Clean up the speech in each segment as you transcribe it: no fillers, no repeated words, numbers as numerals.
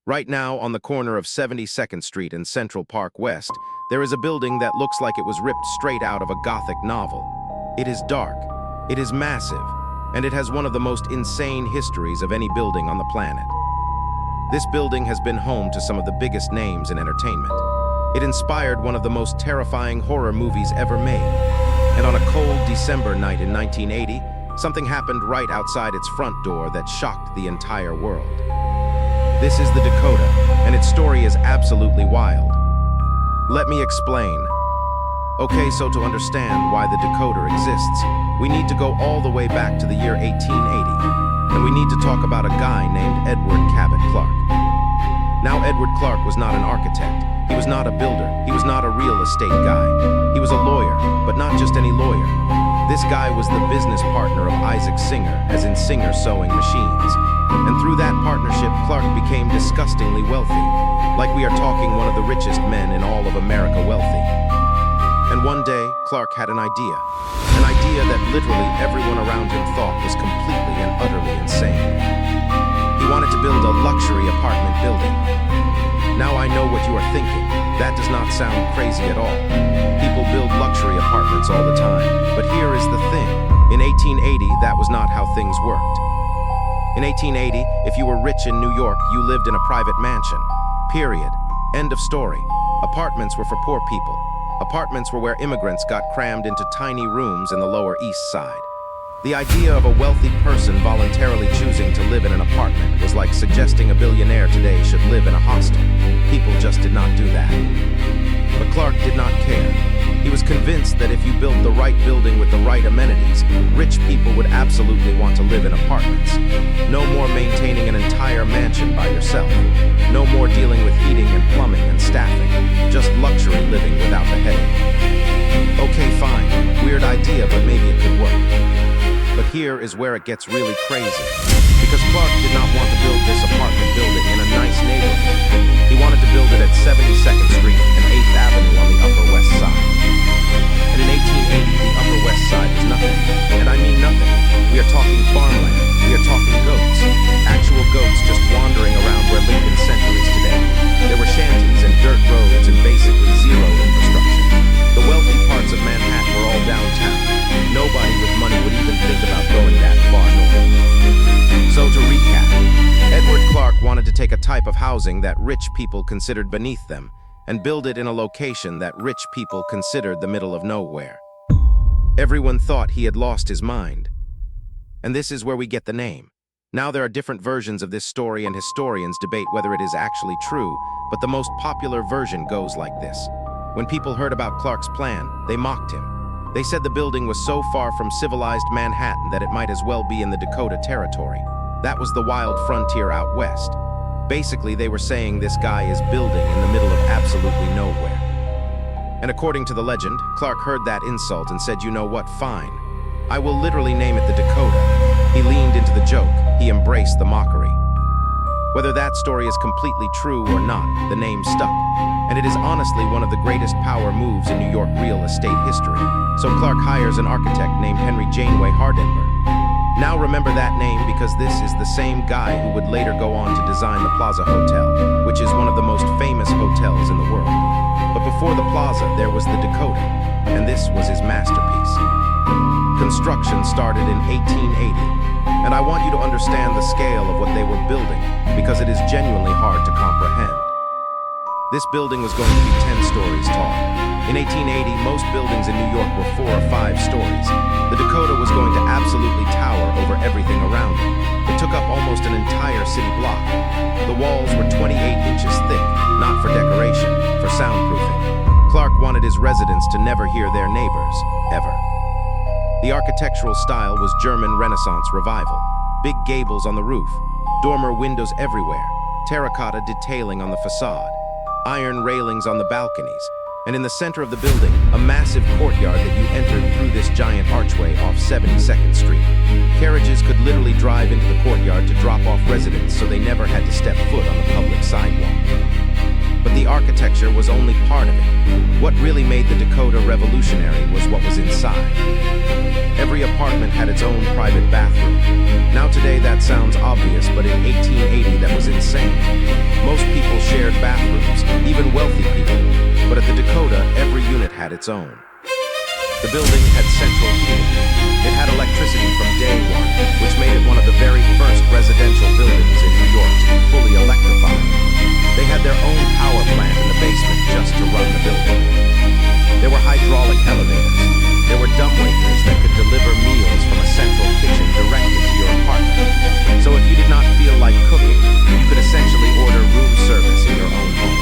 Right now, on the corner of 72nd Street and Central Park West, there is a building that looks like it was ripped straight out of a Gothic novel. It is dark, it is massive, and it has one of the most insane histories of any building on the planet. This building has been home to some of the biggest names in entertainment. It inspired one of the most terrifying horror movies ever made. And on a cold December night in 1980, something happened right outside its front door that shocked the entire world. This is the Dakota, and its story is absolutely wild. Let me explain. Okay, so to understand why the Dakota exists, we need to go all the way back to the year 1880, and we need to talk about a guy named Edward Cabot Clark. Now, Edward Clark was not an architect. He was not a builder. He was not a real estate guy. He was a lawyer, but not just any lawyer. This guy was the business partner of Isaac Singer, as in Singer Sewing Machines. And through that partnership, Clark became disgustingly wealthy. Like we are talking one of the richest men in all of America wealthy. And one day, Clark had an idea. An idea that literally everyone around him thought was completely and utterly insane. He wanted to build a luxury apartment building. Now I know what you are thinking. That does not sound crazy at all. People build luxury apartments all the time. But here is the thing. In 1880, that was not how things worked. In 1880, if you were rich in New York, you lived in a private mansion. Period. End of story. Apartments were for poor people. Apartments were where immigrants got crammed into tiny rooms in the Lower East Side. The idea of a wealthy person voluntarily choosing to live in an apartment was like suggesting a billionaire today should live in a hostel. People just did not do that. But Clark did not care. He was convinced that if you built the right building with the right amenities, rich people would absolutely want to live in apartments. No more maintaining an entire mansion by yourself. No more dealing with heating and plumbing and staffing. Just luxury living without the headache. Okay, fine. Weird idea, but maybe it could work. But here is where it gets really crazy. Because Clark did not want to build this apartment building in a nice neighborhood. He wanted to build it at 72nd Street and 8th Avenue on the Upper West Side. And in 1880, the Upper West Side was nothing. And I mean nothing. We are talking farmland. We are talking goats. Actual goats just wandering around where Lincoln Center is today. There were shanties and dirt roads and basically zero infrastructure. The wealthy parts of Manhattan were all downtown. Nobody with money would even think about going that far north. So to recap, Edward Clark wanted to take a type of housing that rich people considered beneath them and build it in a location that rich people considered the middle of nowhere. Everyone thought he had lost his mind. And this is where we get the name. Now there are different versions of this story and historians debate whether it is actually true, but the most popular version goes like this. When people heard about Clark's plan, they mocked him. They said the building was so far from civilized Manhattan that it might as well be in the Dakota Territory. That was the wild frontier out west. Basically, they were saying this guy is building in the middle of absolutely nowhere. And according to the legend, Clark heard that insult and said, you know what, fine. I will literally name it the Dakota. He leaned into the joke. He embraced the mockery. Whether that story is completely true or not, the name stuck. And it is honestly one of the greatest power moves in New York real estate history. So Clark hires an architect named Henry Janeway Hardenberg. Now remember that name because this is the same guy who would later go on to design the Plaza Hotel, which is one of the most famous hotels in the world. But before the Plaza, there was the Dakota, and this was his masterpiece. Construction started in 1880, and I want you to understand the scale of what they were building because it is genuinely hard to comprehend. This building was going to be 10 stories tall. In 1880, most buildings in New York were 4 or 5 stories. The Dakota was going to absolutely tower over everything around it. It took up almost an entire city block. The walls were 28 inches thick, not for decoration, for soundproofing. Clark wanted his residents to never hear their neighbors, ever. The architectural style was German Renaissance revival. Big gables on the roof, dormer windows everywhere, terracotta detailing on the facade, iron railings on the balconies, and in the center of the building, a massive courtyard that you entered through this giant archway off 72nd Street. Carriages could literally drive into the courtyard to drop off residents so they never had to step foot on the public sidewalk. But the architecture was only part of it. What really made the Dakota revolutionary was what was inside. Every apartment had its own private bathroom. Now today that sounds obvious, but in 1880 that was insane. Most its own. The building had central heating. It had electricity from day one, which made it one of the very first residential buildings in New York to be fully electrified. They had their own power plant in the basement just to run the building. There were hydraulic elevators. There were dumbwaiters that could deliver meals from a central kitchen directly to your apartment. So if you did not feel like cooking, you could essentially order room service in your own home.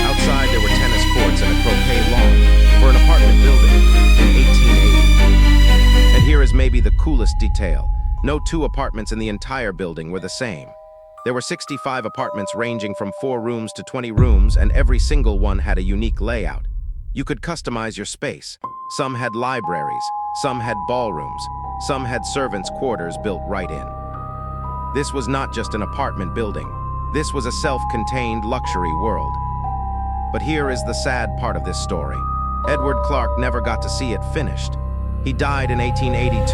Outside, there were tennis courts and a croquet lawn for an apartment building in 1880. And here is maybe the coolest detail. No two apartments in the entire building were the same. There were 65 apartments ranging from 4 rooms to 20 rooms, and every single one had a unique layout. You could customize your space. Some had libraries, some had ballrooms, some had servants' quarters built right in. This was not just an apartment building. This was a self-contained luxury world. But here is the sad part of this story. Edward Clark never got to see it finished. He died in 1882,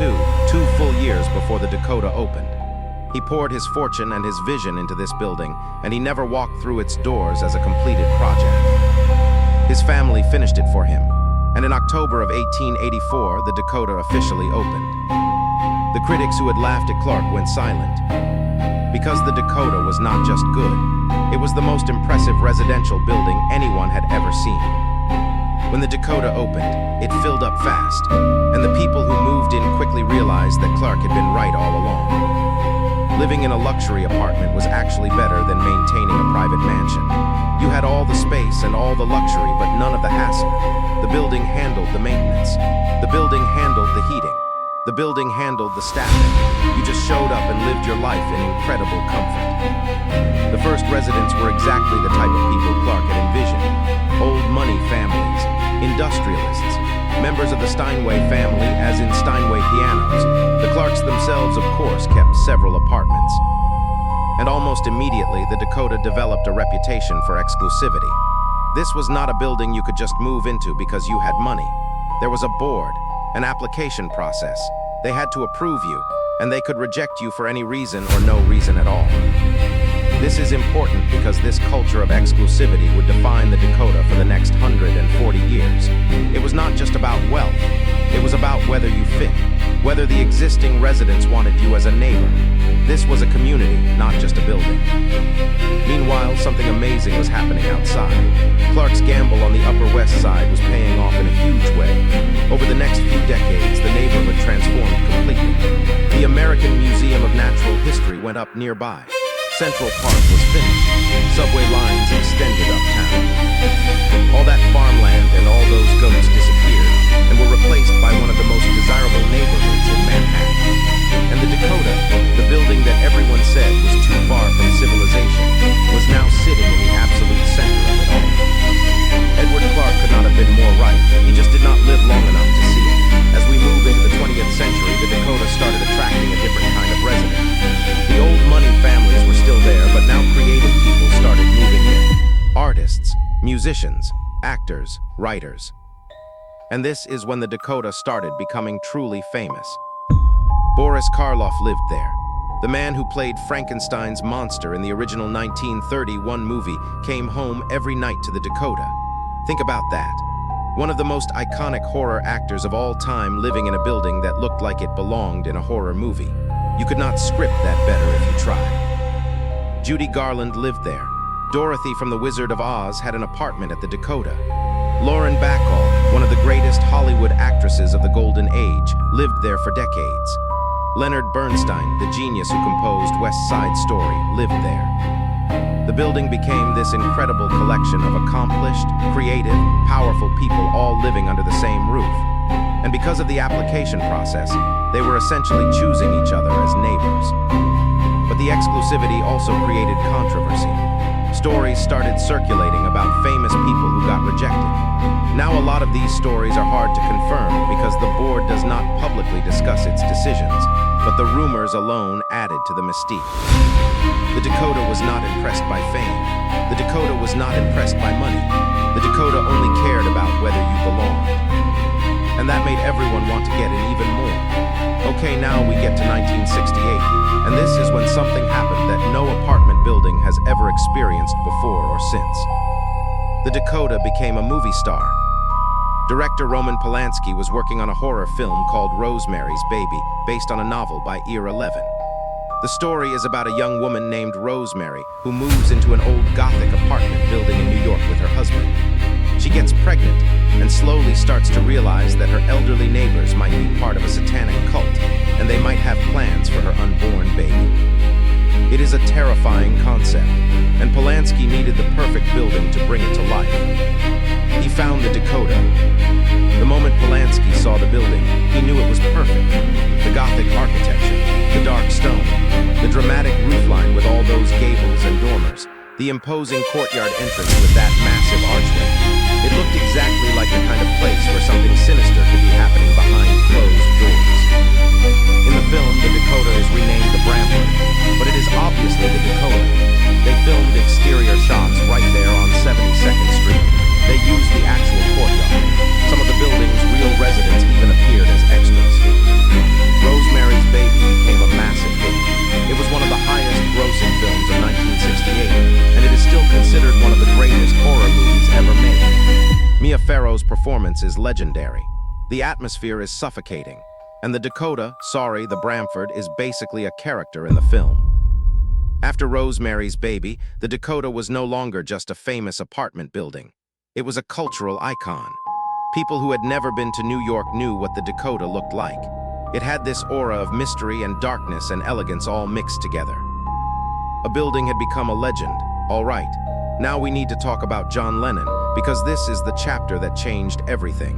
2 full years before the Dakota opened. He poured his fortune and his vision into this building, and he never walked through its doors as a completed project. His family finished it for him, and in October of 1884, the Dakota officially opened. The critics who had laughed at Clark went silent. Because the Dakota was not just good, it was the most impressive residential building anyone had ever seen. When the Dakota opened, it filled up fast, and the people who moved in quickly realized that Clark had been right all along. Living in a luxury apartment was actually better than maintaining a private mansion. You had all the space and all the luxury, but none of the hassle. The building handled the maintenance. The building handled the heating. The building handled the staffing. You just showed up and lived your life in incredible comfort. The first residents were exactly the type of people Clark had envisioned. Old money families, industrialists, members of the Steinway family, as in Steinway pianos. The Clarks themselves, of course, kept several apartments. And almost immediately, the Dakota developed a reputation for exclusivity. This was not a building you could just move into because you had money. There was a board, an application process. They had to approve you, and they could reject you for any reason or no reason at all. This is important because this culture of exclusivity would define the Dakota for the next 140 years. It was not just about wealth. It was about whether you fit, whether the existing residents wanted you as a neighbor. This was a community, not just a building. Meanwhile, something amazing was happening outside. Clark's gamble on the Upper West Side was paying off in a huge way. Over the next few decades, the neighborhood transformed completely. The American Museum of Natural History went up nearby. Central Park was finished. Subway lines extended uptown. All that farmland and all those goats disappeared and were replaced by one of the most desirable neighborhoods in Manhattan. And the Dakota, the building that everyone said was too far from civilization, was now sitting in the absolute center of it all. Edward Clark could not have been more right. He just did not live long enough to see it. As we move into the 20th century, the Dakota started attracting a different kind of resident. The old money families were still there, but now creative people started moving in. Artists, musicians, actors, writers. And this is when the Dakota started becoming truly famous. Boris Karloff lived there. The man who played Frankenstein's monster in the original 1931 movie came home every night to the Dakota. Think about that. One of the most iconic horror actors of all time living in a building that looked like it belonged in a horror movie. You could not script that better if you tried. Judy Garland lived there. Dorothy from The Wizard of Oz had an apartment at the Dakota. Lauren Bacall, one of the greatest Hollywood actresses of the Golden Age, lived there for decades. Leonard Bernstein, the genius who composed West Side Story, lived there. The building became this incredible collection of accomplished, creative, powerful people all living under the same roof. And because of the application process, they were essentially choosing each other as neighbors. But the exclusivity also created controversy. Stories started circulating about famous people who got rejected. Now a lot of these stories are hard to confirm because the board does not publicly discuss its decisions, but the rumors alone added to the mystique. The Dakota was not impressed by fame. The Dakota was not impressed by money. The Dakota only cared about whether you belonged. And that made everyone want to get in even more. Okay, now we get to 1968, and this is when something happened that no apartment building has ever experienced before or since. The Dakota became a movie star. Director Roman Polanski was working on a horror film called Rosemary's Baby, based on a novel by Ear 11. The story is about a young woman named Rosemary who moves into an old Gothic apartment building in New York with her husband. She gets pregnant and slowly starts to realize that her elderly neighbors might be part of a satanic cult, and they might have plans for her unborn baby. It is a terrifying concept, and Polanski needed the perfect building to bring it to life. He found the Dakota. The moment Polanski saw the building, he knew it was perfect. The Gothic architecture, the dark stone, the dramatic roofline with all those gables and dormers, the imposing courtyard entrance with that massive archway. It looked exactly like the kind of place where something sinister could be happening behind closed doors. In the film, the Dakota is renamed the Bramford, but it is obviously the Dakota. They filmed exterior shots right there on 72nd Street. They used the actual courtyard. Some of the building's real residents even appeared as extras. Rosemary's Baby became a massive hit. It was one of the highest grossing films of 1968, and it is still considered one of the greatest horror movies ever made. Mia Farrow's performance is legendary. The atmosphere is suffocating, and the Dakota, the Bramford, is basically a character in the film. After Rosemary's Baby, the Dakota was no longer just a famous apartment building. It was a cultural icon. People who had never been to New York knew what the Dakota looked like. It had this aura of mystery and darkness and elegance all mixed together. A building had become a legend. All right, now we need to talk about John Lennon, because this is the chapter that changed everything.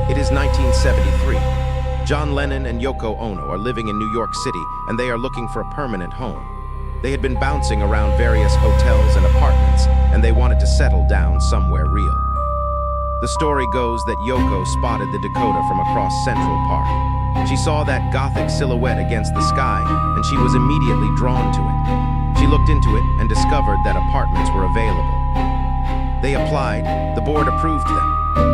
It is 1973. John Lennon and Yoko Ono are living in New York City, and they are looking for a permanent home. They had been bouncing around various hotels and apartments, and they wanted to settle down somewhere real. The story goes that Yoko spotted the Dakota from across Central Park. She saw that Gothic silhouette against the sky, and she was immediately drawn to it. She looked into it and discovered that apartments were available. They applied, the board approved them,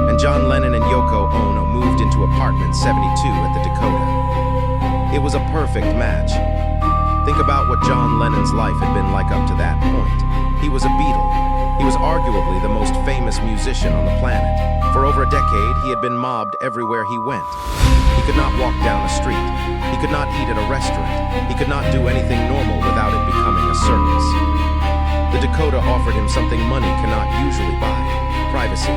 and John Lennon and Yoko Ono moved into apartment 72 at the Dakota. It was a perfect match. Think about what John Lennon's life had been like up to that point. He was a Beatle. He was arguably the most famous musician on the planet. For over a decade, he had been mobbed everywhere he went. He could not walk down a street. He could not eat at a restaurant. He could not do anything normal without it becoming a circus. The Dakota offered him something money cannot usually buy: privacy.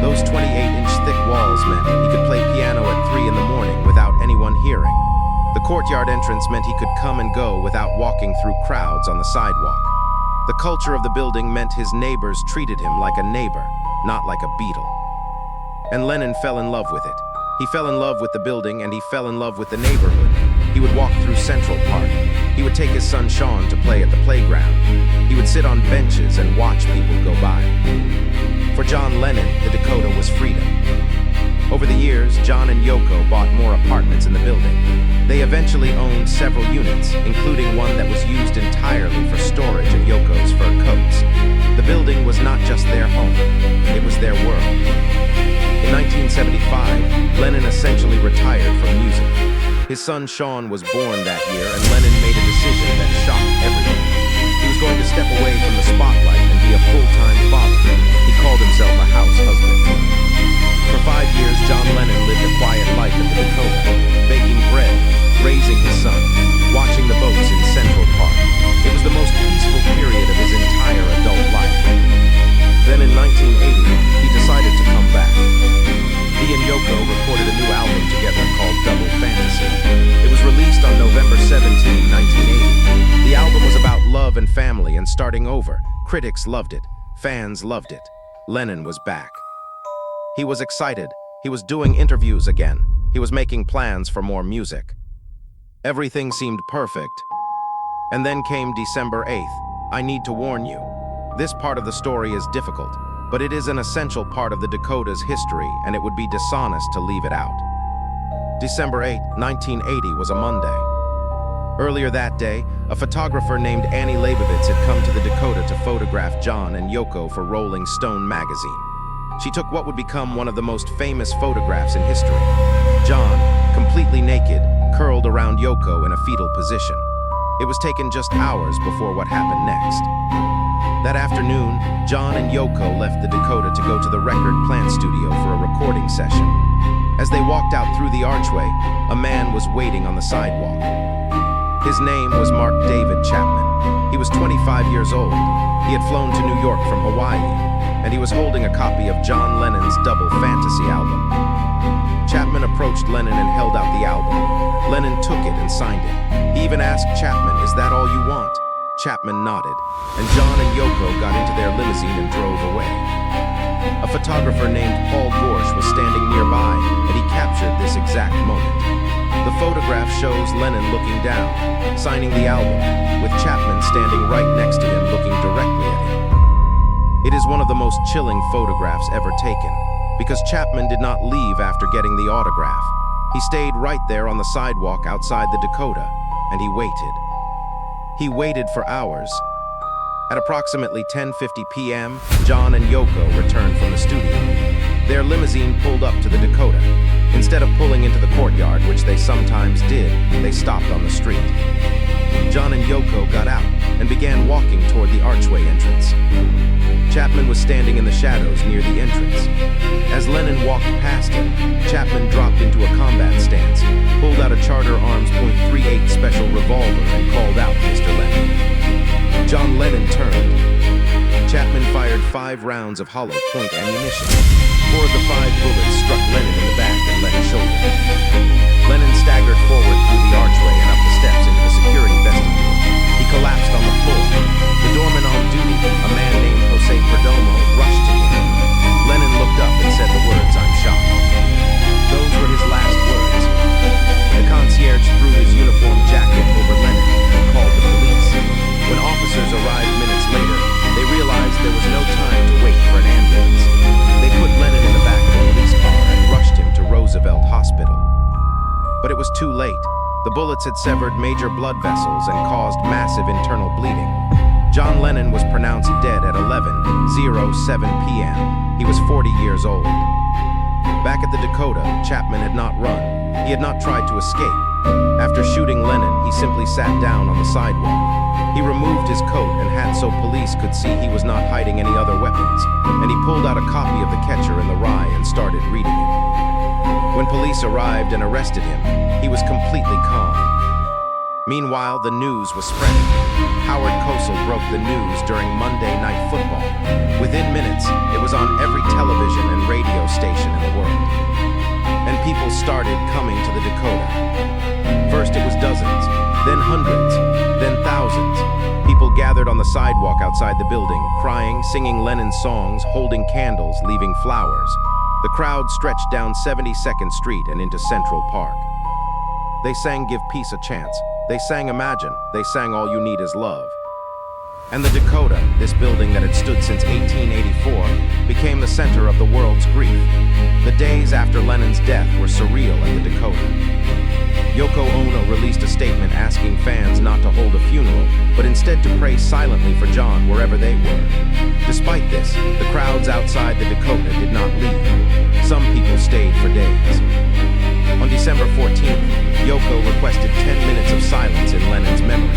Those 28-inch thick walls meant he could play piano at 3 in the morning without anyone hearing. The courtyard entrance meant he could come and go without walking through crowds on the sidewalk. The culture of the building meant his neighbors treated him like a neighbor, not like a beetle. And Lennon fell in love with it. He fell in love with the building, and he fell in love with the neighborhood. He would walk through Central Park. He would take his son Sean to play at the playground. He would sit on benches and watch people go by. For John Lennon, the Dakota was freedom. Over the years, John and Yoko bought more apartments in the building. They eventually owned several units, including one that was used entirely for storage of Yoko's fur coats. The building was not just their home, it was their world. In 1975, Lennon essentially retired from music. His son Sean was born that year, and Lennon made a decision that shocked everyone. He was going to step away from the spotlight and be a full-time father. He called himself a house husband. For 5 years, John Lennon lived a quiet life at the Dakota, baking bread, raising his son, watching the boats in Central Park. It was the most peaceful period of his entire adult life. Then in 1980, he decided to come back. He and Yoko recorded a new album together called Double Fantasy. It was released on November 17, 1980. The album was about love and family and starting over. Critics loved it. Fans loved it. Lennon was back. He was excited. He was doing interviews again. He was making plans for more music. Everything seemed perfect. And then came December 8th. I need to warn you. This part of the story is difficult, but it is an essential part of the Dakota's history, and it would be dishonest to leave it out. December 8, 1980 was a Monday. Earlier that day, a photographer named Annie Leibovitz had come to the Dakota to photograph John and Yoko for Rolling Stone magazine. She took what would become one of the most famous photographs in history. John, completely naked, curled around Yoko in a fetal position. It was taken just hours before what happened next. That afternoon, John and Yoko left the Dakota to go to the record plant studio for a recording session. As they walked out through the archway, a man was waiting on the sidewalk. His name was Mark David Chapman. He was 25 years old. He had flown to New York from Hawaii, and he was holding a copy of John Lennon's double fantasy album. Chapman approached Lennon and held out the album. Lennon took it and signed it. He even asked Chapman, "Is that all you want?" Chapman nodded, and John and Yoko got into their limousine and drove away. A photographer named Paul Gorsh was standing nearby, and he captured this exact moment. The photograph shows Lennon looking down, signing the album, with Chapman standing right next to him looking directly at him. It is one of the most chilling photographs ever taken, because Chapman did not leave after getting the autograph. He stayed right there on the sidewalk outside the Dakota, and he waited. He waited for hours. At approximately 10:50 p.m., John and Yoko returned from the studio. Their limousine pulled up to the Dakota. Instead of pulling into the courtyard, which they sometimes did, they stopped on the street. John and Yoko got out and began walking toward the archway entrance. Chapman was standing in the shadows near the entrance. As Lennon walked past him, Chapman dropped into a combat stance, pulled out a Charter Arms .38 special revolver and called out, "Mr. Lennon." John Lennon turned. Chapman fired 5 rounds of hollow point ammunition. 4 of the 5 bullets struck Lennon in the back and left shoulder. Lennon staggered forward through the archway and up the steps into the security vestibule. He collapsed on the floor. The doorman on duty, a man named Jose Perdomo, rushed to him. Lennon looked up and said the words, "I'm shot." Those were his last words. The concierge threw his uniform jacket over Lennon and called the police. When officers arrived minutes later, they realized there was no time to wait for an ambulance. They put Lennon in the back of a police car and rushed him to Roosevelt Hospital. But it was too late. The bullets had severed major blood vessels and caused massive internal bleeding. John Lennon was pronounced dead at 11:07 p.m. He was 40 years old. Back at the Dakota, Chapman had not run. He had not tried to escape. After shooting Lennon, he simply sat down on the sidewalk. He removed his coat and hat so police could see he was not hiding any other weapons, and he pulled out a copy of The Catcher in the Rye and started reading it. When police arrived and arrested him, he was completely calm. Meanwhile, the news was spreading. Howard Cosell broke the news during Monday Night Football. Within minutes, it was on every television and radio station in the world. And people started coming to the Dakota. First it was dozens, then hundreds, then thousands. People gathered on the sidewalk outside the building, crying, singing Lennon's songs, holding candles, leaving flowers. The crowd stretched down 72nd Street and into Central Park. They sang "Give Peace a Chance." They sang "Imagine." They sang "All You Need Is Love." And the Dakota, this building that had stood since 1884, became the center of the world's grief. The days after Lennon's death were surreal at the Dakota. Yoko Ono released a statement asking fans not to hold a funeral, but instead to pray silently for John wherever they were. Despite this, the crowds outside the Dakota did not leave. Some people stayed for days. On December 14th, Yoko requested 10 minutes of silence in Lennon's memory.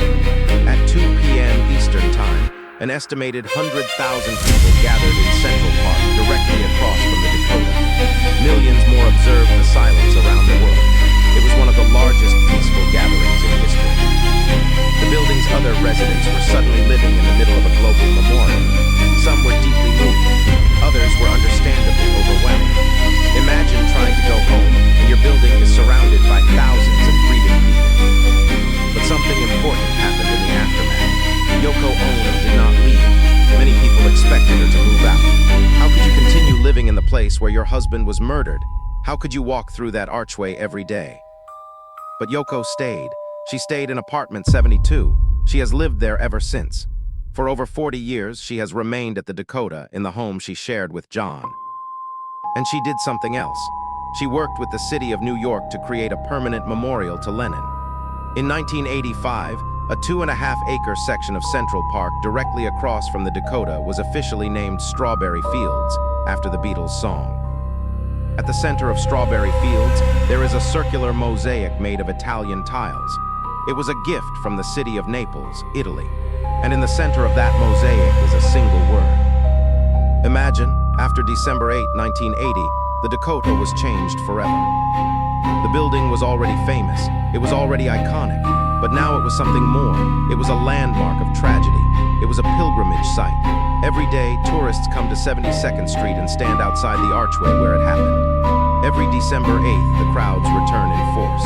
At 2 p.m. Eastern Time, an estimated 100,000 people gathered in Central Park directly across from the Dakota. Millions more observed the silence around the world. It was one of the largest peaceful gatherings in history. The building's other residents were suddenly living in the middle of a global memorial. Some were deeply moved. Others were understandably overwhelmed. Imagine trying to go home, and your building is surrounded by thousands of grieving people. But something important happened in the aftermath. Yoko Ono did not leave. Many people expected her to move out. How could you continue living in the place where your husband was murdered? How could you walk through that archway every day? But Yoko stayed. She stayed in apartment 72. She has lived there ever since. For over 40 years, she has remained at the Dakota in the home she shared with John. And she did something else. She worked with the city of New York to create a permanent memorial to Lennon. In 1985, a 2.5-acre section of Central Park directly across from the Dakota was officially named Strawberry Fields, after the Beatles' song. At the center of Strawberry Fields, there is a circular mosaic made of Italian tiles. It was a gift from the city of Naples, Italy. And in the center of that mosaic is a single word. Imagine, after December 8, 1980, the Dakota was changed forever. The building was already famous, it was already iconic, but now it was something more. It was a landmark of tragedy. It was a pilgrimage site. Every day, tourists come to 72nd Street and stand outside the archway where it happened. Every December 8th, the crowds return in force.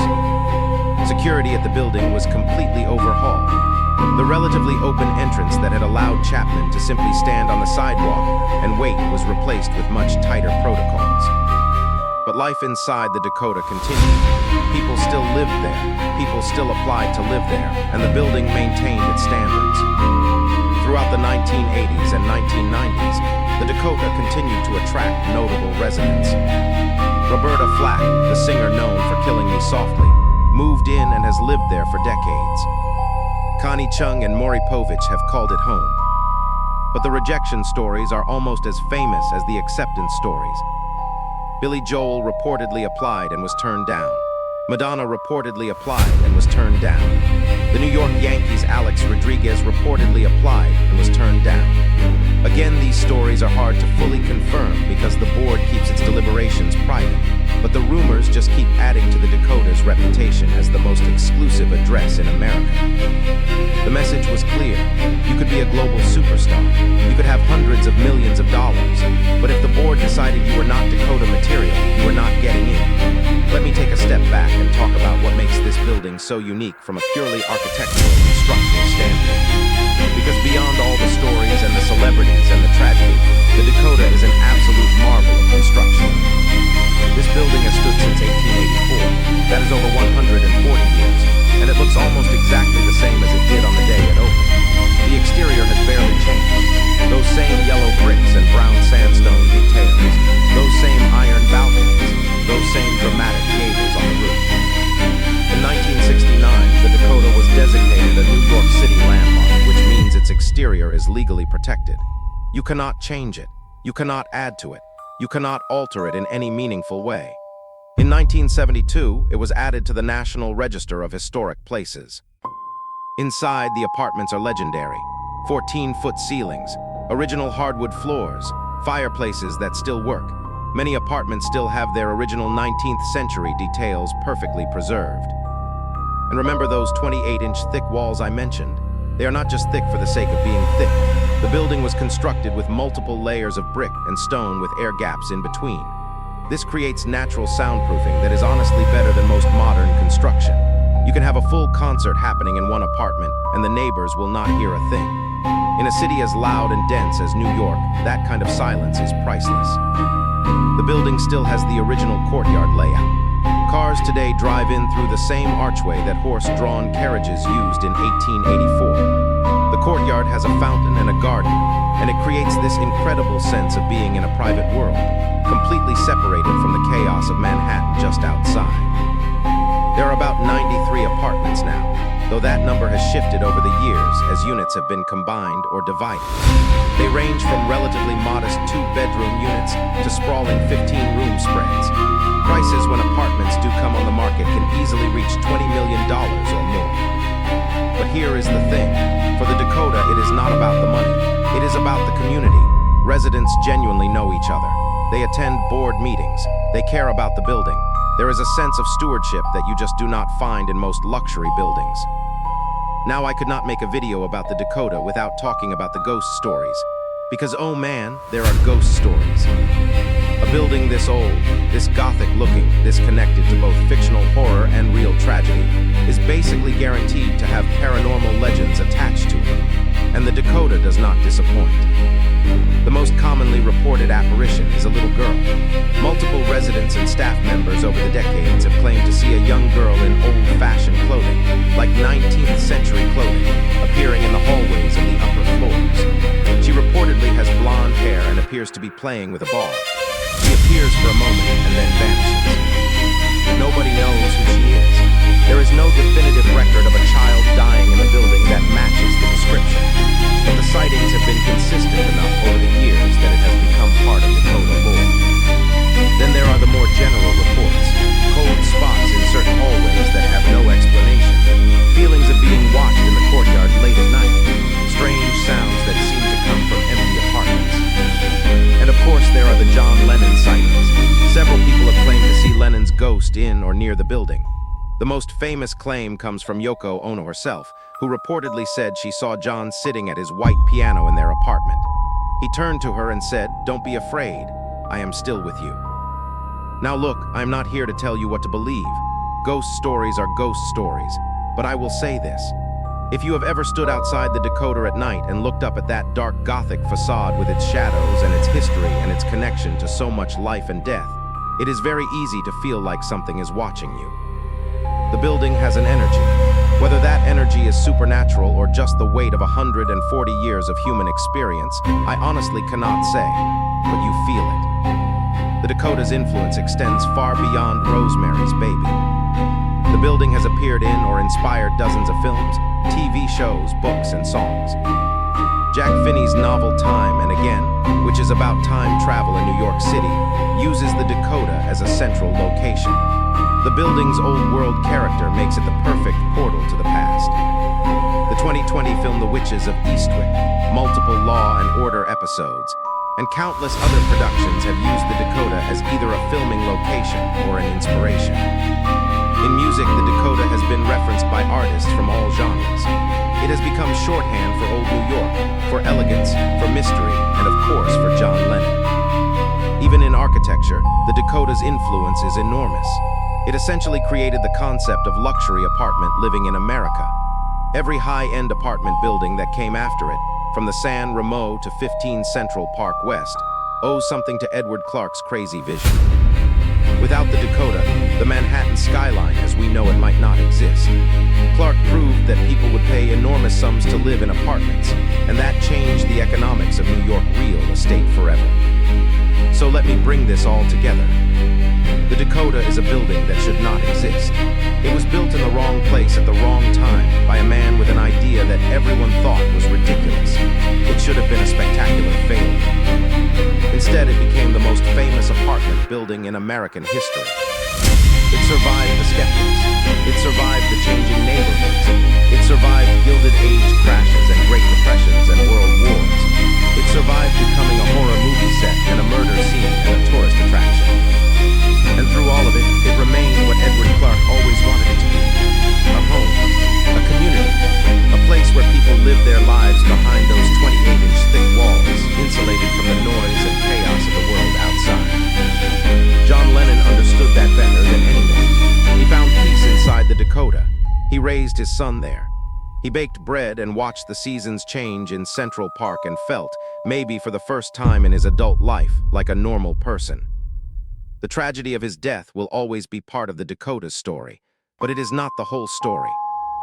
Security at the building was completely overhauled. The relatively open entrance that had allowed Chapman to simply stand on the sidewalk and wait was replaced with much tighter protocols. But life inside the Dakota continued. People still lived there, people still applied to live there, and the building maintained its standards. Throughout the 1980s and 1990s, the Dakota continued to attract notable residents. Roberta Flack, the singer known for Killing Me Softly, moved in and has lived there for decades. Connie Chung and Maury Povich have called it home. But the rejection stories are almost as famous as the acceptance stories. Billy Joel reportedly applied and was turned down. Madonna reportedly applied and was turned down. The New York Yankees' Alex Rodriguez reportedly applied and was turned down. Again, these stories are hard to fully confirm because the board keeps its deliberations private, but the rumors just keep adding to the Dakota's reputation as the most exclusive address in America. The message was clear. You could be a global superstar. You could have hundreds of millions of dollars. But if the board decided you were not Dakota material, you were not getting in. Let me take a step back and talk about what makes this building so unique from a purely architectural and structural standpoint. Because beyond all the stories and the celebrities and the tragedy, the Dakota is an absolute marvel of construction. This building has stood since 1884. That is over 140 years, and it looks almost exactly the same as it did on the day it opened. The exterior has barely changed. Those same yellow bricks and brown sandstone details, those same iron balconies, those same dramatic gables on the roof. In 1969, the Dakota was designated a New York City landmark, which means its exterior is legally protected. You cannot change it. You cannot add to it. You cannot alter it in any meaningful way. In 1972, it was added to the National Register of Historic Places. Inside, the apartments are legendary. 14-foot ceilings, original hardwood floors, fireplaces that still work. Many apartments still have their original 19th century details perfectly preserved. And remember those 28-inch thick walls I mentioned? They are not just thick for the sake of being thick. The building was constructed with multiple layers of brick and stone with air gaps in between. This creates natural soundproofing that is honestly better than most modern construction. You can have a full concert happening in one apartment, and the neighbors will not hear a thing. In a city as loud and dense as New York, that kind of silence is priceless. The building still has the original courtyard layout. Cars today drive in through the same archway that horse-drawn carriages used in 1884. The courtyard has a fountain and a garden, and it creates this incredible sense of being in a private world, completely separated from the chaos of Manhattan just outside. There are about 93 apartments now, though that number has shifted over the years as units have been combined or divided. They range from relatively modest 2-bedroom units to sprawling 15-room spreads. Prices when apartments do come on the market can easily reach $20 million or more. But here is the thing. For the Dakota, it is not about the money. It is about the community. Residents genuinely know each other. They attend board meetings. They care about the building. There is a sense of stewardship that you just do not find in most luxury buildings. Now, I could not make a video about the Dakota without talking about the ghost stories. Because, oh man, there are ghost stories. A building this old, this gothic looking, this connected to both fictional horror and real tragedy, is basically guaranteed to have paranormal legends attached to it. And the Dakota does not disappoint. The most commonly reported apparition is a little girl. Multiple residents and staff members over the decades have claimed to see a young girl in old-fashioned clothing, like 19th century clothing, appearing in the hallways of the upper floors. She reportedly has blonde hair and appears to be playing with a ball. She appears for a moment and then vanishes. Nobody knows who she is. There is no definitive record of a child dying in the building that matches the description. But the sightings have been consistent enough over the years that it has become part of Dakota lore. Then there are the more general reports. Cold spots in certain hallways that have no explanation. Feelings of being watched in the courtyard late at night. Strange near the building. The most famous claim comes from Yoko Ono herself, who reportedly said she saw John sitting at his white piano in their apartment. He turned to her and said, "Don't be afraid. I am still with you." Now look, I am not here to tell you what to believe. Ghost stories are ghost stories. But I will say this. If you have ever stood outside the Dakota at night and looked up at that dark Gothic facade with its shadows and its history and its connection to so much life and death, it is very easy to feel like something is watching you. The building has an energy. Whether that energy is supernatural or just the weight of 140 years of human experience, I honestly cannot say, but you feel it. The Dakota's influence extends far beyond Rosemary's Baby. The building has appeared in or inspired dozens of films, TV shows, books, and songs. Jack Finney's novel Time and Again, which is about time travel in New York City, uses the Dakota as a central location. The building's old-world character makes it the perfect portal to the past. The 2020 film The Witches of Eastwick, multiple Law and Order episodes, and countless other productions have used the Dakota as either a filming location or an inspiration. In music, the Dakota has been referenced by artists from all genres. It has become shorthand for Old New York, for elegance, for mystery, and of course for John Lennon. Even in architecture, the Dakota's influence is enormous. It essentially created the concept of luxury apartment living in America. Every high-end apartment building that came after it, from the San Remo to 15 Central Park West, owes something to Edward Clark's crazy vision. Without the Dakota, the Manhattan skyline as we know it might not exist. Clark proved that people would pay enormous sums to live in apartments, and that changed the economics of New York real estate forever. So let me bring this all together. The Dakota is a building that should not exist. It was built in the wrong place at the wrong time by a man with an idea that everyone thought was ridiculous. It should have been a spectacular failure. Instead, it became the most famous apartment building in American history. It survived the skeptics. It survived the changing neighborhoods. It survived Gilded Age crashes and Great Depressions and World Wars. It survived becoming a horror movie set and a murder scene and a tourist attraction. And through all of it, it remained what Edward Clark always wanted it to be. A home, a community, a place where people live their lives behind those 28-inch thick walls, insulated from the noise and chaos of the world outside. John Lennon understood that better than anyone. He found peace inside the Dakota. He raised his son there. He baked bread and watched the seasons change in Central Park and felt, maybe for the first time in his adult life, like a normal person. The tragedy of his death will always be part of the Dakota's story, but it is not the whole story.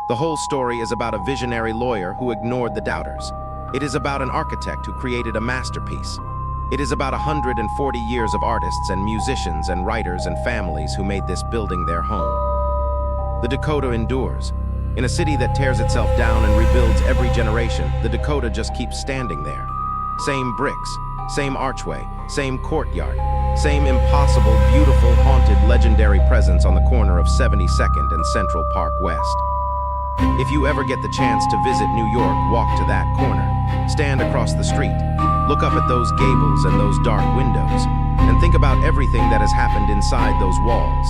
The whole story is about a visionary lawyer who ignored the doubters. It is about an architect who created a masterpiece. It is about 140 years of artists and musicians and writers and families who made this building their home. The Dakota endures. In a city that tears itself down and rebuilds every generation, the Dakota just keeps standing there. Same bricks, same archway, same courtyard, same impossible, beautiful, haunted, legendary presence on the corner of 72nd and Central Park West. If you ever get the chance to visit New York, walk to that corner. Stand across the street. Look up at those gables and those dark windows, and think about everything that has happened inside those walls.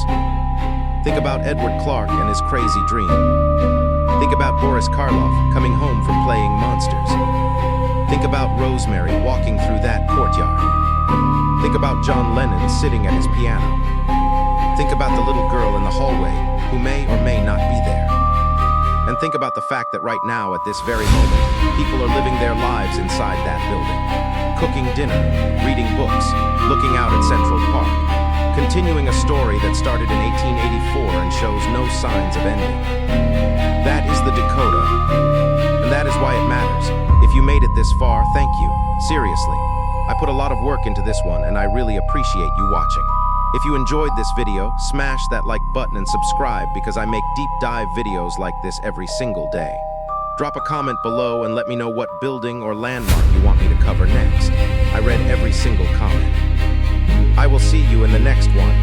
Think about Edward Clark and his crazy dream. Think about Boris Karloff coming home from playing monsters. Think about Rosemary walking through that courtyard. Think about John Lennon sitting at his piano. Think about the little girl in the hallway who may or may not be there. And think about the fact that right now, at this very moment, people are living their lives inside that building. Cooking dinner, reading books, looking out at Central Park, continuing a story that started in 1884 and shows no signs of ending. That is the Dakota, and that is why it matters. If you made it this far, thank you. Seriously. I put a lot of work into this one, and I really appreciate you watching. If you enjoyed this video, smash that like button and subscribe because I make deep dive videos like this every single day. Drop a comment below and let me know what building or landmark you want me to cover next. I read every single comment. I will see you in the next one.